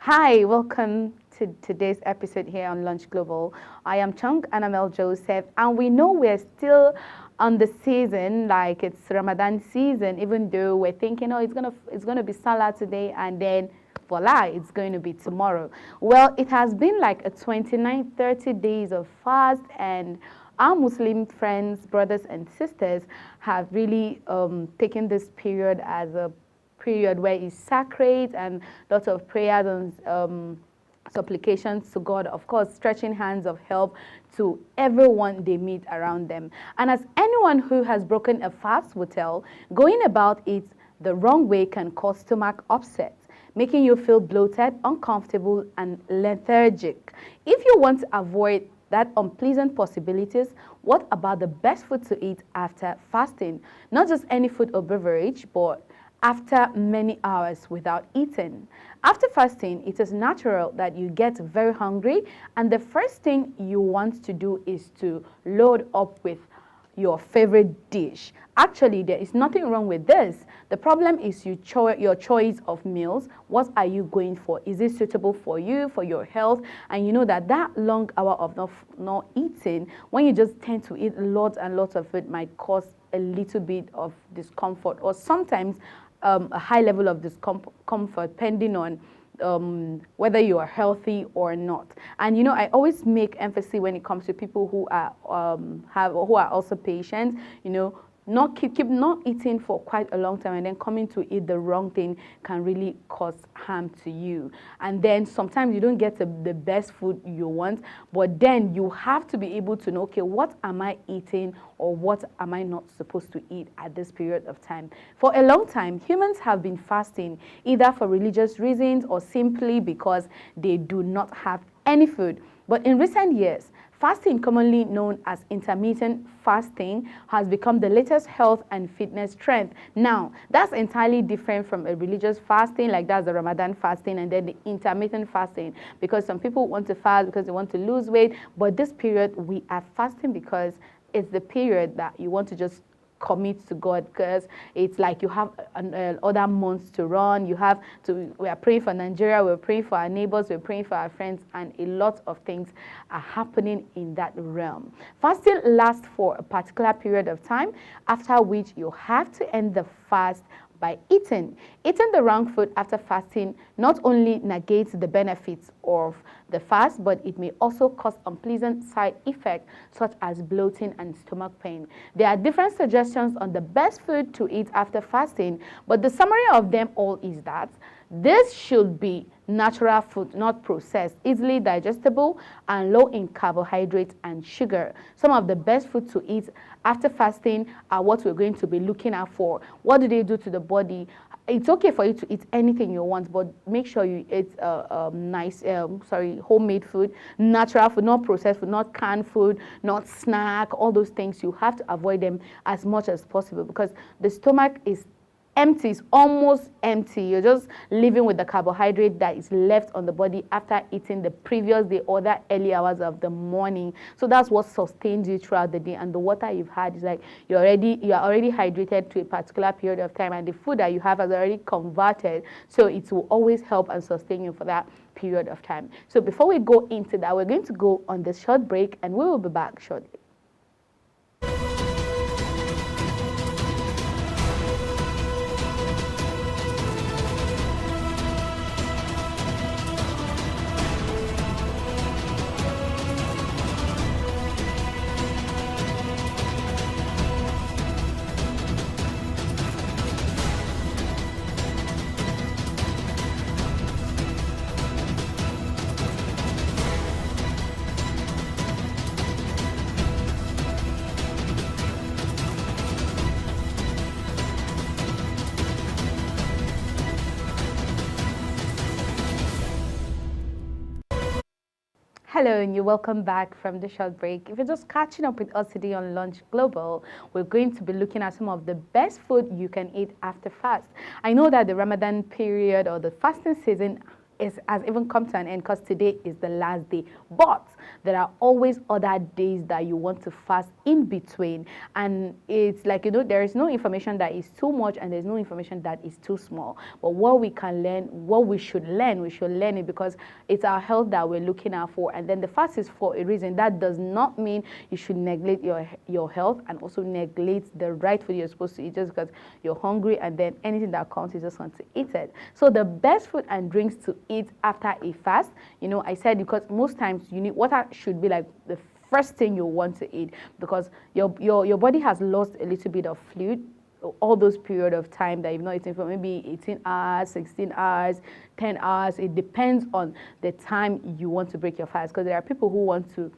Hi, welcome to today's episode here on Lunch Global. I am Chung Annabelle Joseph, and we know we're still on the season, like it's Ramadan season, even though we're thinking, oh, it's gonna be Salah today, and then voila, it's going to be tomorrow. Well, it has been like a 29, 30 days of fast, and our Muslim friends, brothers, and sisters have really taken this period as a period where it's sacred and lots of prayers and supplications to God, of course, stretching hands of help to everyone they meet around them. And as anyone who has broken a fast will tell, going about it the wrong way can cause stomach upset, making you feel bloated, uncomfortable, and lethargic. If you want to avoid that unpleasant possibilities, what about the best food to eat after fasting? Not just any food or beverage, but after many hours without eating. After fasting, it is natural that you get very hungry, and the first thing you want to do is to load up with your favorite dish. Actually, there is nothing wrong with this. The problem is your choice of meals. What are you going for? Is it suitable for you, for your health? And you know that long hour of not eating, when you just tend to eat lots and lots of it, might cause a little bit of discomfort, or sometimes a high level of discomfort, depending on whether you are healthy or not. And you know, I always make emphasis when it comes to people who are who are also patients. You know, keep not eating for quite a long time and then coming to eat the wrong thing can really cause harm to you. And then sometimes you don't get the best food you want, but then you have to be able to know, okay, what am I eating or what am I not supposed to eat at this period of time? For a long time, humans have been fasting either for religious reasons or simply because they do not have any food. But in recent years, fasting, commonly known as intermittent fasting, has become the latest health and fitness trend. Now, that's entirely different from a religious fasting, like that's the Ramadan fasting, and then the intermittent fasting, because some people want to fast because they want to lose weight, but this period we are fasting because it's the period that you want to just commit to God, because it's like you have other months to run. You have to, we are praying for Nigeria, we're praying for our neighbors, we're praying for our friends, and a lot of things are happening in that realm. Fasting lasts for a particular period of time, after which you have to end the fast by eating. Eating the wrong food after fasting not only negates the benefits of the fast, but it may also cause unpleasant side effects such as bloating and stomach pain. There are different suggestions on the best food to eat after fasting, but the summary of them all is that this should be natural food, not processed, easily digestible, and low in carbohydrates and sugar. Some of the best food to eat after fasting are what we're going to be looking out for. What do they do to the body? It's okay for you to eat anything you want, but make sure you eat homemade food, natural food, not processed food, not canned food, not snack, all those things. You have to avoid them as much as possible, because the stomach is empty, it's almost empty. You're just living with the carbohydrate that is left on the body after eating the previous day or the early hours of the morning. So that's what sustains you throughout the day. And the water you've had is like you are already hydrated to a particular period of time, and the food that you have has already converted. So it will always help and sustain you for that period of time. So before we go into that, we're going to go on this short break, and we will be back shortly. Hello, and you're welcome back from the short break. If you're just catching up with us today on Lunch Global, we're going to be looking at some of the best food you can eat after fast. I know that the Ramadan period or the fasting season has even come to an end, because today is the last day. But there are always other days that you want to fast in between. And it's like, there is no information that is too much and there's no information that is too small. But what we can learn, what we should learn it because it's our health that we're looking out for. And then the fast is for a reason. That does not mean you should neglect your health and also neglect the right food you're supposed to eat just because you're hungry, and then anything that comes you just want to eat it. So the best food and drinks to eat after a fast, I said, because most times water should be like the first thing you want to eat, because your body has lost a little bit of fluid all those period of time that you've not eaten for maybe 18 hours, 16 hours, 10 hours. It depends on the time you want to break your fast, because there are people who want to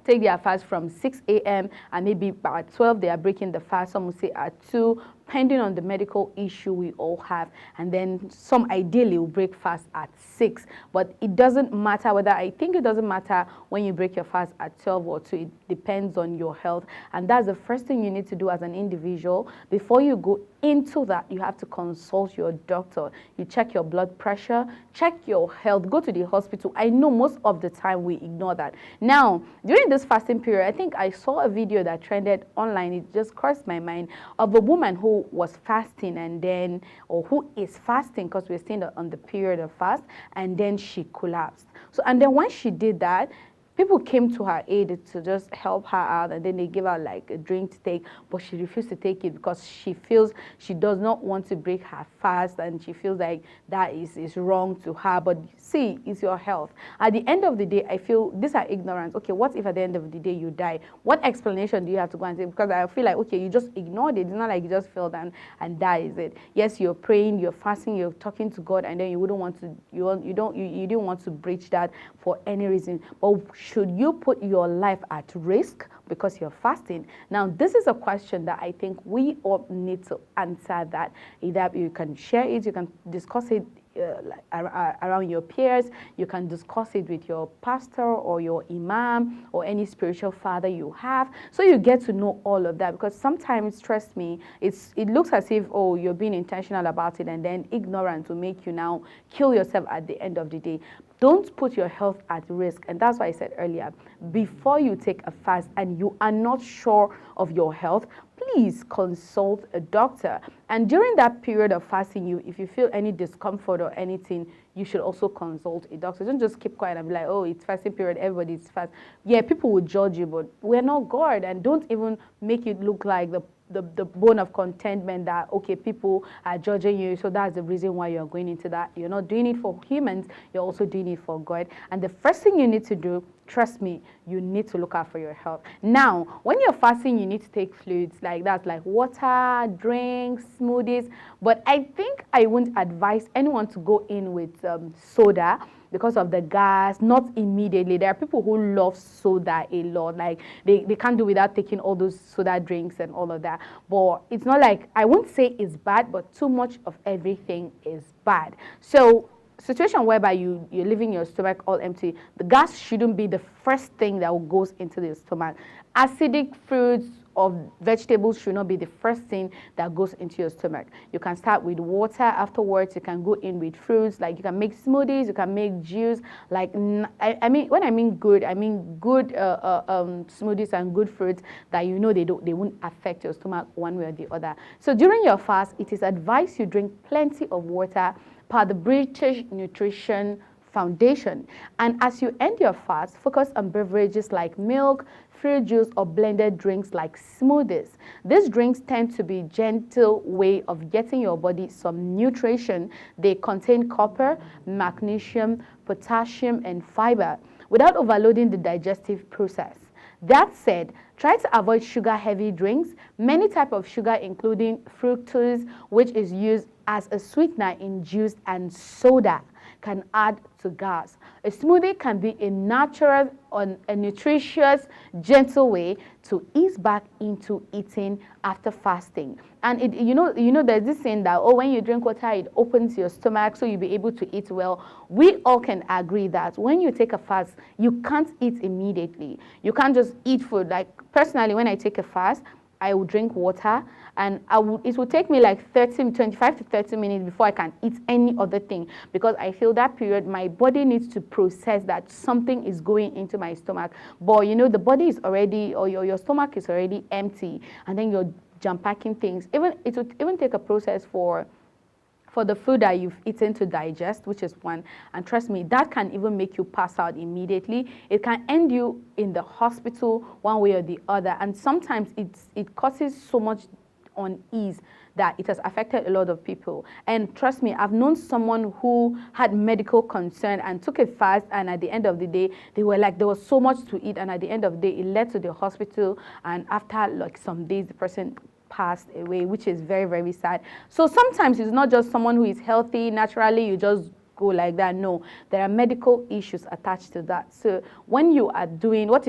take their fast from 6 a.m. and maybe at 12 they are breaking the fast. Some will say at 2, depending on the medical issue we all have. And then some ideally will break fast at 6. But it doesn't matter whether, I think it doesn't matter when you break your fast at 12 or 2. It depends on your health. And that's the first thing you need to do as an individual. Before you go into that, you have to consult your doctor. You check your blood pressure, check your health, go to the hospital. I know most of the time we ignore that. Now, during this fasting period, I think I saw a video that trended online. It just crossed my mind, of a woman who was fasting and then, or who is fasting, because we're still on the period of fast, and then she collapsed. So, and then when she did that, people came to her aid to just help her out, and then they gave her like a drink to take, but she refused to take it because she feels she does not want to break her fast, and she feels like that is wrong to her. But see, it's your health. At the end of the day, I feel these are ignorance. Okay, what if at the end of the day you die? What explanation do you have to go and say? Because I feel like, okay, you just ignored it. It's not like you just fell down and that is it. Yes, you're praying, you're fasting, you're talking to God, and then you wouldn't want to, you didn't want to breach that for any reason. But should you put your life at risk because you're fasting? Now, this is a question that I think we all need to answer. That either you can share it, you can discuss it around your peers, you can discuss it with your pastor or your imam or any spiritual father you have, so you get to know all of that. Because sometimes, trust me, it looks as if, oh, you're being intentional about it, and then ignorance will make you now kill yourself at the end of the day. Don't put your health at risk. And that's why I said earlier, before you take a fast and you are not sure of your health, please consult a doctor. And during that period of fasting, if you feel any discomfort or anything, you should also consult a doctor. Don't just keep quiet and be like, oh, it's fasting period, everybody's fast. Yeah, people will judge you, but we're not God. And don't even make it look like the bone of contentment that, okay, people are judging you, so that's the reason why you're going into that. You're not doing it for humans, you're also doing it for God. And the first thing you need to do, trust me, you need to look out for your health. Now, when you're fasting, you need to take fluids like that, like water, drinks, smoothies. But I think I wouldn't advise anyone to go in with soda, because of the gas, not immediately. There are people who love soda a lot. Like, they can't do without taking all those soda drinks and all of that. But it's not like, I won't say it's bad, but too much of everything is bad. So, situation whereby you're leaving your stomach all empty, the gas shouldn't be the first thing that goes into the stomach. Acidic fruits or vegetables should not be the first thing that goes into your stomach. You can start with water afterwards. You can go in with fruits, like you can make smoothies, you can make juice. Like, I mean, when I mean good smoothies and good fruits that they won't affect your stomach one way or the other. So during your fast, it is advised you drink plenty of water per the British Nutrition Foundation. And as you end your fast, focus on beverages like milk, fruit juice, or blended drinks like smoothies. These drinks tend to be a gentle way of getting your body some nutrition. They contain copper, magnesium, potassium, and fiber without overloading the digestive process. That said, try to avoid sugar-heavy drinks. Many types of sugar, including fructose, which is used as a sweetener in juice and soda, can add to gas. A smoothie can be a natural and a nutritious, gentle way to ease back into eating after fasting. And there's this saying that, oh, when you drink water, it opens your stomach, so you'll be able to eat well. We all can agree that when you take a fast, you can't eat immediately. You can't just eat food. Like, personally, when I take a fast, I will drink water, and it will take me like 25 to 30 minutes before I can eat any other thing, because I feel that period my body needs to process that something is going into my stomach. But you know, the body is already, or your stomach is already empty, and then you're jump packing things. It would even take a process for the food that you've eaten to digest, which is one. And trust me, that can even make you pass out immediately. It can end you in the hospital one way or the other. And sometimes it causes so much unease that it has affected a lot of people. And trust me, I've known someone who had medical concern and took a fast, and at the end of the day, they were like, there was so much to eat, and at the end of the day, it led to the hospital, and after like some days, the person passed away, which is very, very sad. So sometimes it's not just someone who is healthy, naturally you just go like that. No, there are medical issues attached to that. So when you are doing what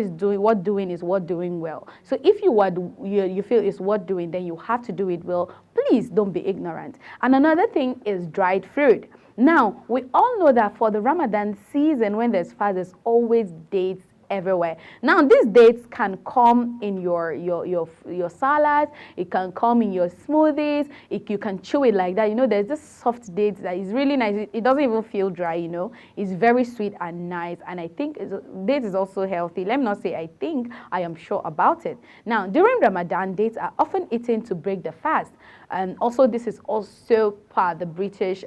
doing is what doing well. So if you feel it's what doing, then you have to do it well. Please don't be ignorant. And another thing is dried fruit. Now, we all know that for the Ramadan season, when there's fast, there's always dates everywhere. Now, these dates can come in your salads, it can come in your smoothies, you can chew it like that. You know, there's this soft dates that is really nice. It doesn't even feel dry, you know. It's very sweet and nice, and I think dates is also healthy. Let me not say I think, I am sure about it. Now, during Ramadan, dates are often eaten to break the fast. And also, this is also part of the British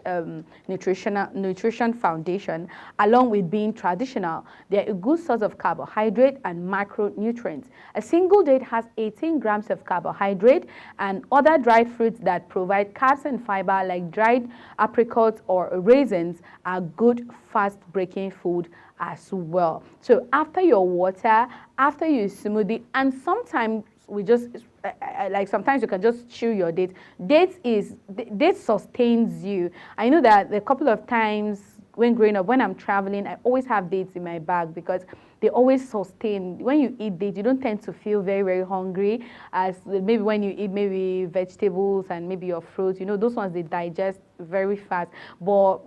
Nutrition Foundation, along with being traditional. They're a good source of carbohydrate and macronutrients. A single date has 18 grams of carbohydrate, and other dried fruits that provide carbs and fiber, like dried apricots or raisins, are good fast-breaking food as well. So after your water, after your smoothie, and sometimes like sometimes you can just chew your dates. Dates sustains you. I know that a couple of times when growing up, when I'm traveling, I always have dates in my bag because they always sustain. When you eat dates, you don't tend to feel very, very hungry as maybe when you eat maybe vegetables and maybe your fruits. You know, those ones, they digest very fast. But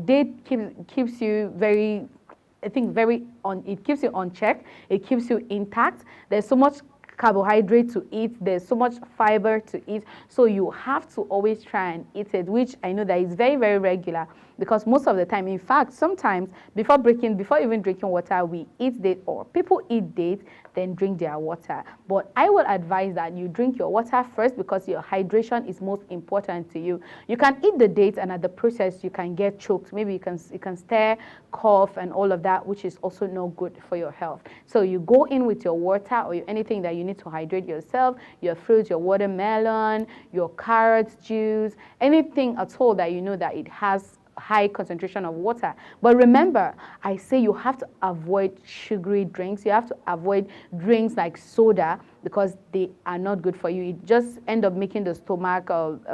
date keeps you very, I think, it keeps you on check. It keeps you intact. There's so much carbohydrate to eat, there's so much fiber to eat, so you have to always try and eat it, which I know that is very, very regular, because most of the time, in fact, sometimes before even drinking water, we eat date, or people eat date, then drink their water. But I would advise that you drink your water first, because your hydration is most important to you. You can eat the dates, and at the process you can get choked. Maybe you can stir, cough, and all of that, which is also no good for your health. So you go in with your water or anything that you need to hydrate yourself, your fruits, your watermelon, your carrot juice, anything at all that you know that it has high concentration of water. But remember, I say you have to avoid sugary drinks. You have to avoid drinks like soda, because they are not good for you. It just end up making the stomach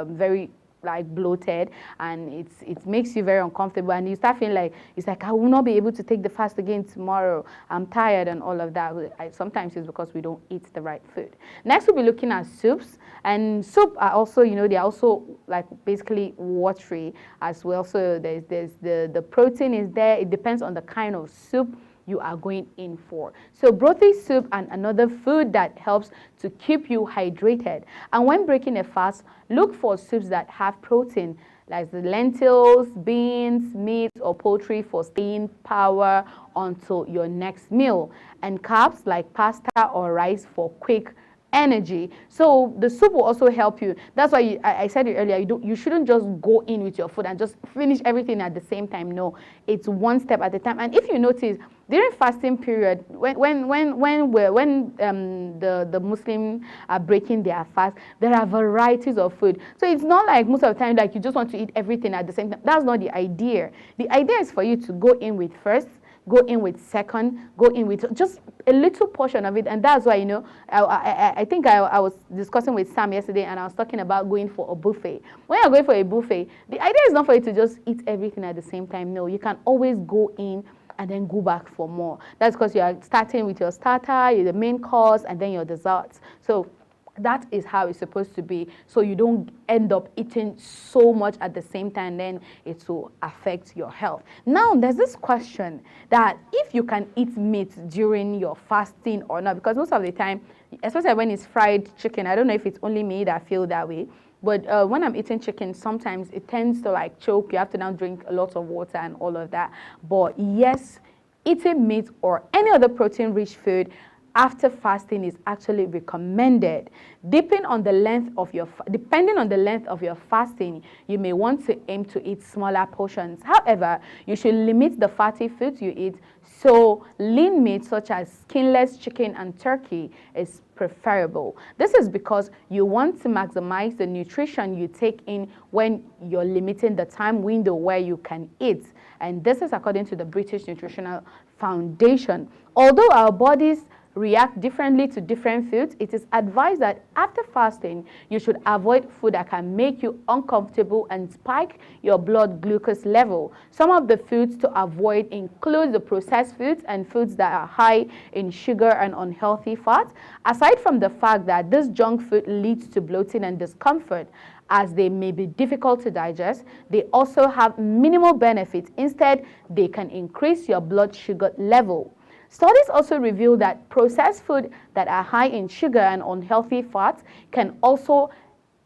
very like bloated, and it makes you very uncomfortable, and you start feeling like it's like I will not be able to take the fast again tomorrow. I'm tired and all of that. Sometimes it's because we don't eat the right food. Next, we'll be looking at soups, and soup are also, you know, they're also like basically watery as well. So there's the protein is there. It depends on the kind of soup you are going in for. So brothy soup and another food that helps to keep you hydrated. And when breaking a fast, look for soups that have protein, like the lentils, beans, meat, or poultry for staying power until your next meal, and carbs like pasta or rice for quick energy. So the soup will also help you. That's why I said it earlier, you shouldn't just go in with your food and just finish everything at the same time. No, it's one step at a time. And if you notice, during fasting period, when the Muslims are breaking their fast, there are varieties of food. So it's not like most of the time like you just want to eat everything at the same time. That's not the idea. The idea is for you to go in with first, go in with second, go in with just a little portion of it. And that's why, you know, I think I was discussing with Sam yesterday, and I was talking about going for a buffet. When you're going for a buffet, the idea is not for you to just eat everything at the same time. No, you can always go in and then go back for more. That's because you are starting with your starter, the main course, and then your desserts. So that is how it's supposed to be, so you don't end up eating so much at the same time, then it will affect your health. Now, there's this question that if you can eat meat during your fasting or not, because most of the time especially when it's fried chicken. I don't know if it's only me that feel that way. But when I'm eating chicken, sometimes it tends to like choke. You have to now drink a lot of water and all of that. But yes, eating meat or any other protein-rich food after fasting is actually recommended. Depending on the length of your fasting, you may want to aim to eat smaller portions. However, you should limit the fatty foods you eat. So lean meat such as skinless chicken and turkey is preferable. This is because you want to maximize the nutrition you take in when you're limiting the time window where you can eat. And this is according to the British Nutritional Foundation. Although our bodies react differently to different foods, it is advised that after fasting, you should avoid food that can make you uncomfortable and spike your blood glucose level. Some of the foods to avoid include the processed foods and foods that are high in sugar and unhealthy fat. Aside from the fact that this junk food leads to bloating and discomfort, as they may be difficult to digest, they also have minimal benefits. Instead, they can increase your blood sugar level. Studies also reveal that processed food that are high in sugar and unhealthy fats can also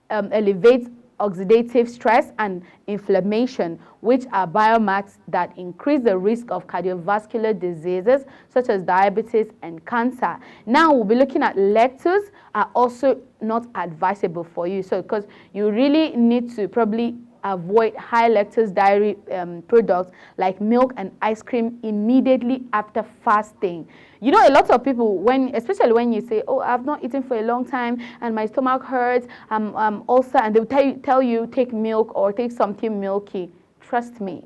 elevate oxidative stress and inflammation, which are biomarkers that increase the risk of cardiovascular diseases such as diabetes and cancer. Now we'll be looking at lactose are also not advisable for you. So because you really need to probably avoid high lactose dairy products like milk and ice cream immediately after fasting. You know, a lot of people, especially when you say, oh, I've not eaten for a long time and my stomach hurts, ulcer, and they'll tell you take milk or take something milky. Trust me,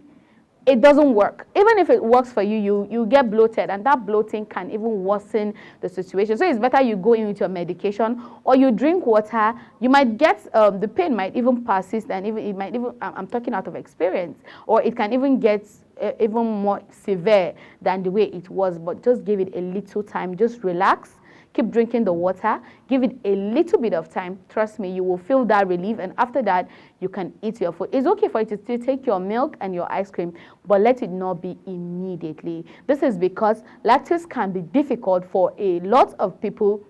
it doesn't work. Even if it works for you, you get bloated, and that bloating can even worsen the situation. So it's better you go in with your medication or you drink water. You might get, the pain might even persist, and I'm talking out of experience, or it can even get even more severe than the way it was. But just give it a little time, just relax. Keep drinking the water. Give it a little bit of time. Trust me, you will feel that relief. And after that, you can eat your food. It's okay for you to still take your milk and your ice cream, but let it not be immediately. This is because lactose can be difficult for a lot of people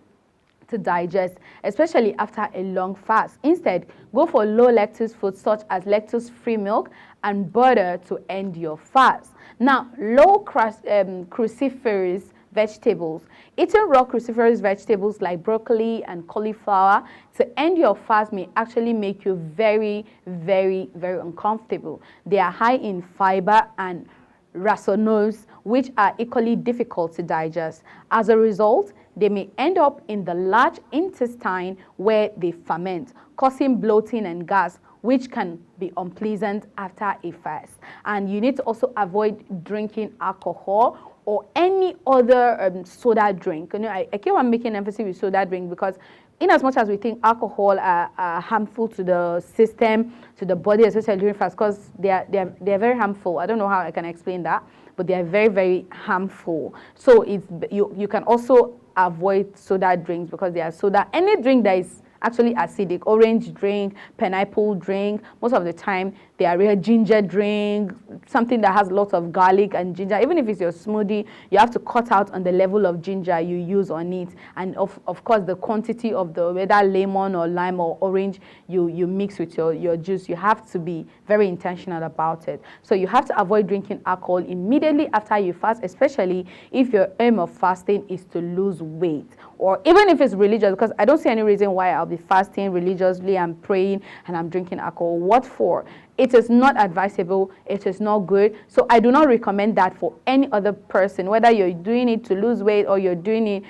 to digest, especially after a long fast. Instead, go for low lactose foods such as lactose-free milk and butter to end your fast. Now, low cruciferous vegetables. Eating raw cruciferous vegetables like broccoli and cauliflower to end your fast may actually make you very, very, very uncomfortable. They are high in fiber and racemose, which are equally difficult to digest. As a result, they may end up in the large intestine where they ferment, causing bloating and gas, which can be unpleasant after a fast. And you need to also avoid drinking alcohol or any other soda drink. You know, I keep on making emphasis with soda drink because in as much as we think alcohol are harmful to the system, to the body, especially during fast, because they are very harmful. I don't know how I can explain that, but they are very, very harmful. So you can also avoid soda drinks because they are soda. Any drink that is actually acidic, orange drink, pineapple drink, most of the time they are real ginger drink, something that has lots of garlic and ginger. Even if it's your smoothie, you have to cut out on the level of ginger you use on it, and of course the quantity of the whether lemon or lime or orange you mix with your juice. You have to be very intentional about it. So you have to avoid drinking alcohol immediately after you fast, especially if your aim of fasting is to lose weight, or even if it's religious, because I don't see any reason why I'll be fasting religiously, I'm praying and I'm drinking alcohol. What for? It is not advisable. It is not good. So I do not recommend that for any other person, whether you're doing it to lose weight or you're doing it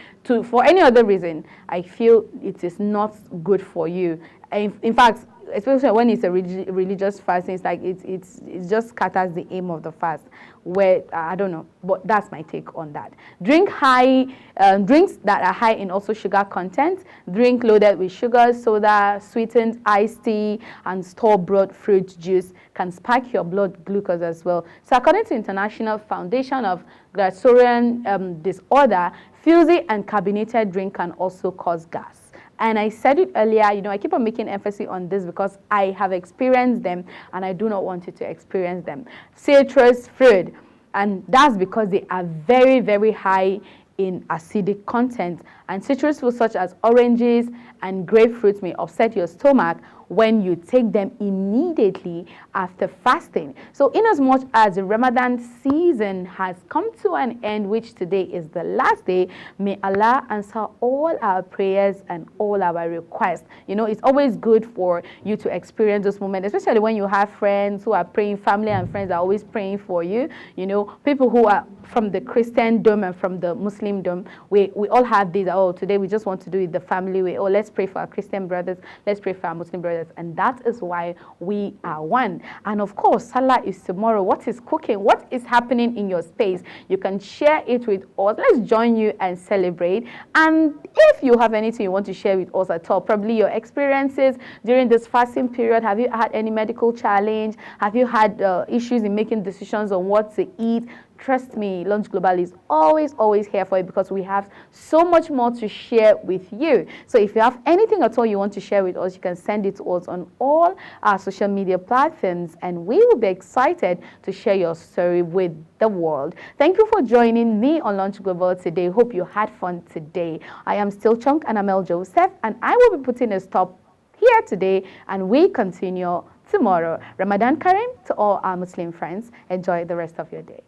for any other reason. I feel it is not good for you. In fact, especially when it's a religious fasting, it's like it just scatters the aim of the fast. Where I don't know, but that's my take on that. Drinks that are high in also sugar content. Drink loaded with sugar, soda, sweetened iced tea, and store-bought fruit juice can spike your blood glucose as well. So according to International Foundation of Gastrointestinal Disorder, fizzy and carbonated drink can also cause gas. And I said it earlier, you know, I keep on making emphasis on this because I have experienced them and I do not want you to experience them. Citrus fruit, and that's because they are very, very high in acidic content, And citrus fruits such as oranges and grapefruits may upset your stomach when you take them immediately after fasting. So inasmuch as the Ramadan season has come to an end, which today is the last day, may Allah answer all our prayers and all our requests. You know, it's always good for you to experience this moment, especially when you have friends who are praying, family and friends are always praying for you. You know, people who are from the Christendom and from the Muslimdom, we all have this, oh, today we just want to do it the family way. Oh, let's pray for our Christian brothers, let's pray for our Muslim brothers. And that is why we are one. And of course, Salah is tomorrow. What is cooking? What is happening in your space? You can share it with us. Let's join you and celebrate. And if you have anything you want to share with us at all, probably your experiences during this fasting period, have you had any medical challenge? Have you had issues in making decisions on what to eat? Trust me, Lunch Global is always here for you, because we have so much more to share with you. So if you have anything at all you want to share with us, you can send it to us on all our social media platforms, and we will be excited to share your story with the world. Thank you for joining me on Lunch Global today. Hope you had fun today. I am still Chunk and Amel Joseph, and I will be putting a stop here today, and we continue tomorrow. Ramadan Kareem to all our Muslim friends. Enjoy the rest of your day.